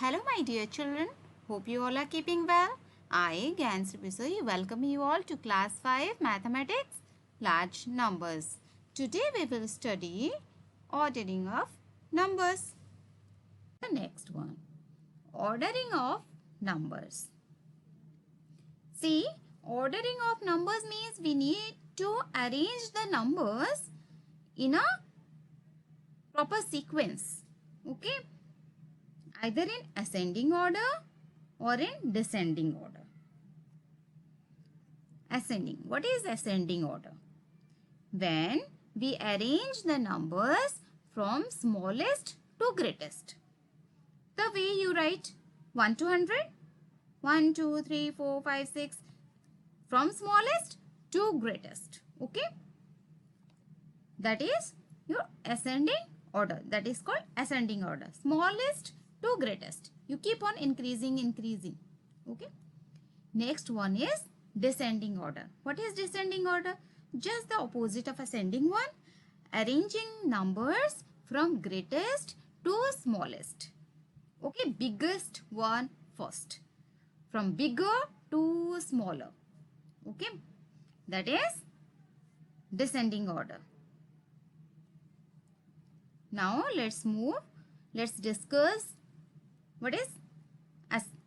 Hello my dear children, hope you all are keeping well. I, Gansri Bisoi, welcome you all to class 5 mathematics large numbers. Today we will study ordering of numbers. The next one, ordering of numbers. See, ordering of numbers means we need to arrange the numbers in a proper sequence. Okay, either in ascending order or in descending order. Ascending. What is ascending order? When we arrange the numbers from smallest to greatest. The way you write 1 to 100, 1, 2, 3, 4, 5, 6, from smallest to greatest. Okay? That is your ascending order. That is called ascending order. Smallest to greatest. You keep on increasing. Okay? Next one is descending order. What is descending order? Just the opposite of ascending one. Arranging numbers from greatest to smallest. Okay, biggest one first. From bigger to smaller. Okay, that is descending order. Now let's move. Let's discuss what is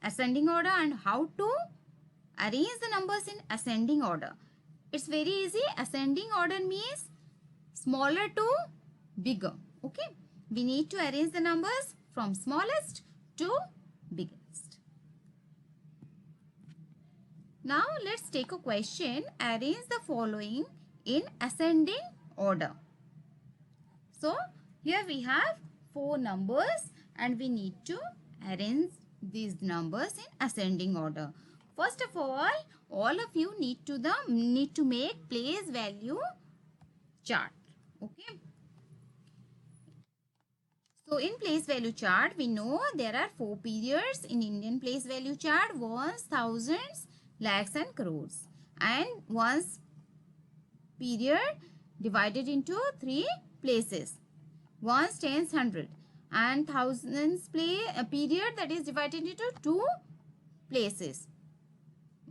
ascending order and how to arrange the numbers in ascending order. It's very easy. Ascending order means smaller to bigger. Okay. We need to arrange the numbers from smallest to biggest. Now let's take a question. Arrange the following in ascending order. So here we have 4 numbers and we need to arrange these numbers in ascending order. First of all of you need to make place value chart. Okay. So in place value chart, we know there are 4 periods in Indian place value chart: ones, thousands, lakhs and crores. And ones period divided into 3 places: ones, tens, hundred. And thousands period that is divided into 2 places.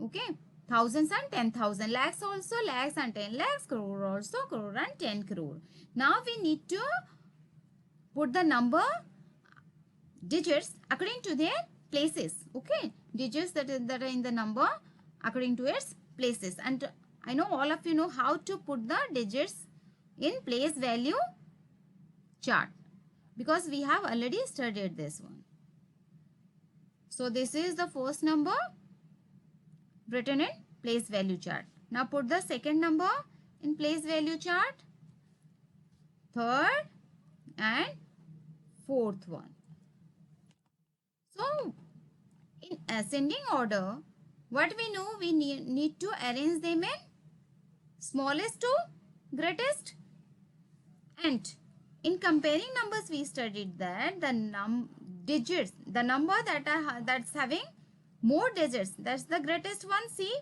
Okay, thousands and 10,000. Lakhs also, lakhs and 10 lakhs. Crore also, crore and 10 crore. Now we need to put the number digits according to their places. Okay, digits that are in the number according to its places. And I know all of you know how to put the digits in place value chart, because we have already studied this one. So this is the first number written in place value chart. Now put the second number in place value chart, third and fourth one. So in ascending order, what we know, we need to arrange them in smallest to greatest. And in comparing numbers, we studied that the digits, the number that's having more digits, that's the greatest one. See,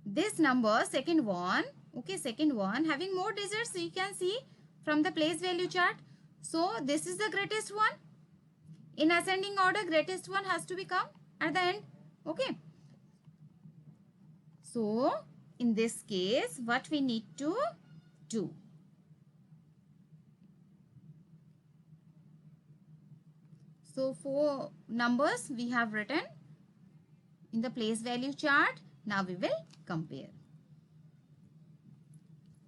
this number, second one, okay, second one having more digits, so you can see from the place value chart. So this is the greatest one. In ascending order, greatest one has to become at the end. Okay. So in this case, what we need to do? So 4 numbers we have written in the place value chart. Now we will compare.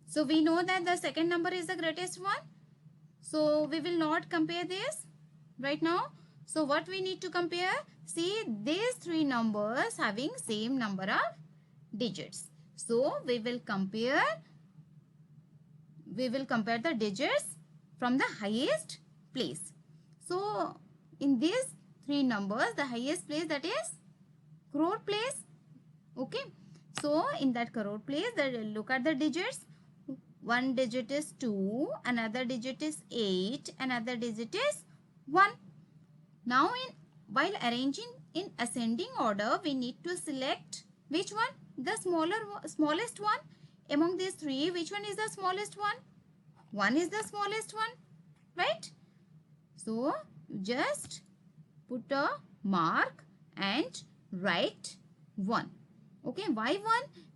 So we know that the second number is the greatest one. So we will not compare this right now. So what we need to compare? See, these 3 numbers having same number of digits. So we will compare the digits from the highest place. So in these 3 numbers, the highest place, that is crore place. Okay. So in that crore place, look at the digits. One digit is 2, another digit is 8, another digit is 1. Now while arranging in ascending order, we need to select which one? The smallest one. Among these 3, which one is the smallest one? 1 is the smallest one, right? So just put a mark and write 1. Okay, why 1?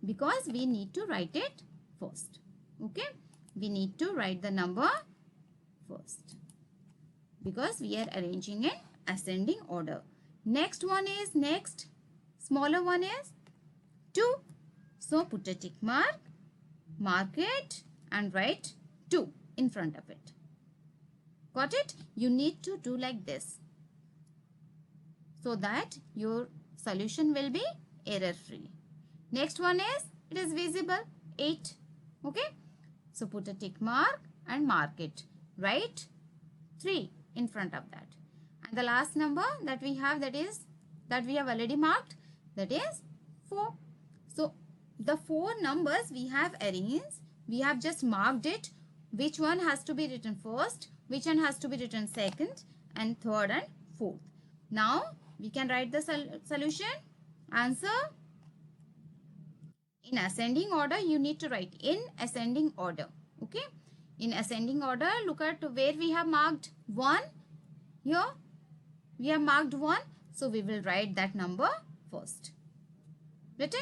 Because we need to write it first. Okay, we need to write the number first because we are arranging in ascending order. Next one is smaller one is 2. So put a tick mark, mark it and write 2 in front of it. Got it? You need to do like this so that your solution will be error free. Next one is, it is visible, 8. Okay, so put a tick mark and mark it. Write 3 in front of that. And the last number that we have, that we have already marked, that is 4. So the 4 numbers we have arranged, we have just marked it, which one has to be written first, which one has to be written second, and third and fourth. Now we can write the solution. Answer in ascending order, you need to write in ascending order. Okay, in ascending order, look at where we have marked 1. Here we have marked 1, so we will write that number first. Written.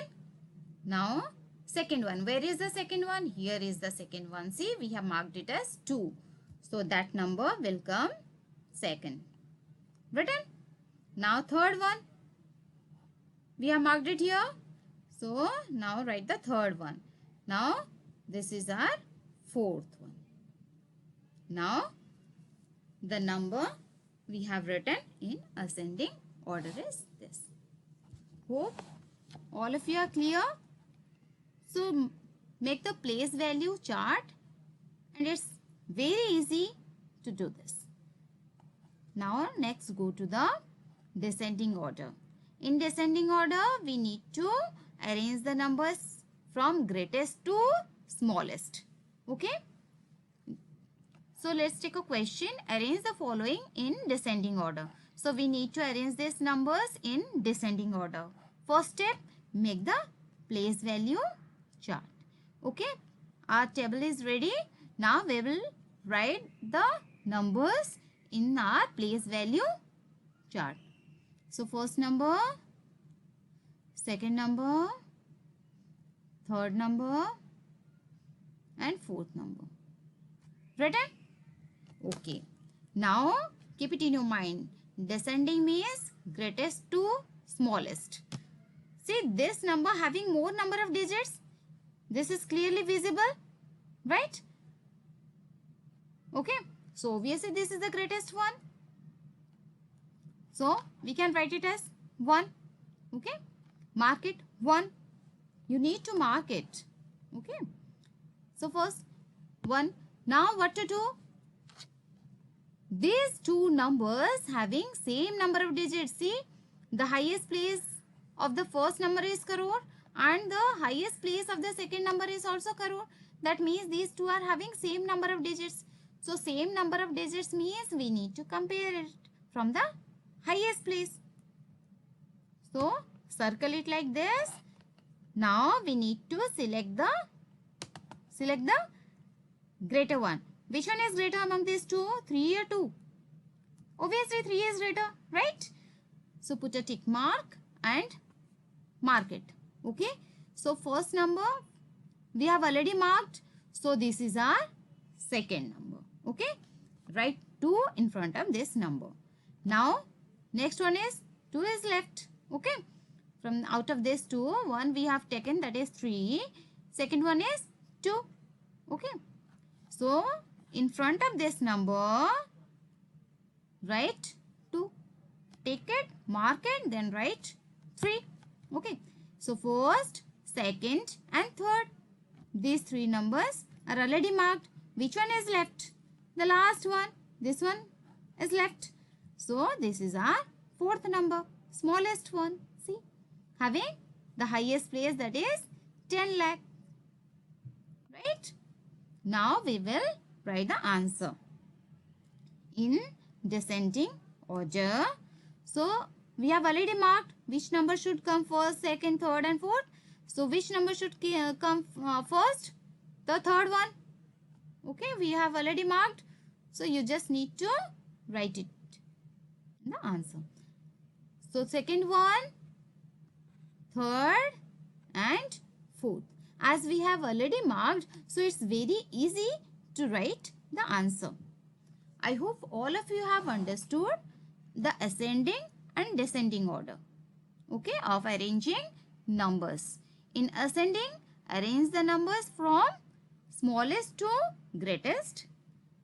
Now second one, where is the second one? Here is the second one. See, we have marked it as 2, so that number will come second. Written. Now third one, we have marked it here, so now write the third one. Now this is our fourth one. Now the number we have written in ascending order is this. Hope all of you are clear. So make the place value chart, and it's very easy to do this. Now next go to the descending order. In descending order, we need to arrange the numbers from greatest to smallest. Okay. So let's take a question. Arrange the following in descending order. So we need to arrange these numbers in descending order. First step, make the place value chart. Okay. Our table is ready. Now we will write the numbers in our place value chart. So first number, second number, third number and fourth number. Written? Okay. Now keep it in your mind. Descending means greatest to smallest. See this number having more number of digits. This is clearly visible, right? Okay. So obviously this is the greatest one. So we can write it as 1. Okay. Mark it 1. You need to mark it. Okay. So first 1. Now what to do? These two numbers having same number of digits. See, the highest place of the first number is crore and the highest place of the second number is also crore. That means these two are having same number of digits. So same number of digits means we need to compare it from the highest place. So circle it like this. Now we need to select the greater one. Which one is greater among these two? 3 or 2? Obviously 3 is greater, right? So put a tick mark and mark it. Okay. So first number we have already marked. So this is our second number. Okay. Write 2 in front of this number. Now next one is 2 is left. Okay. From out of this 2, 1 we have taken, that is 3. Second one is 2. Okay. So in front of this number, write 2. Take it, mark it, then write 3. Okay. So first, second and third. These 3 numbers are already marked. Which one is left? The last one. This one is left. So this is our fourth number, smallest one. See, having the highest place, that is 10 lakh. Right? Now we will write the answer in descending order. So we have already marked which number should come first, second, third and fourth. So which number should come first? The third one. Okay, we have already marked. So you just need to write it in the answer. So second one, third and fourth. As we have already marked, so it's very easy to write the answer. I hope all of you have understood the ascending and descending order, okay, of arranging numbers. In ascending, arrange the numbers from smallest to greatest.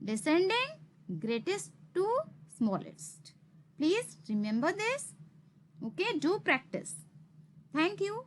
Descending, greatest to smallest. Please remember this. Okay, do practice. Thank you.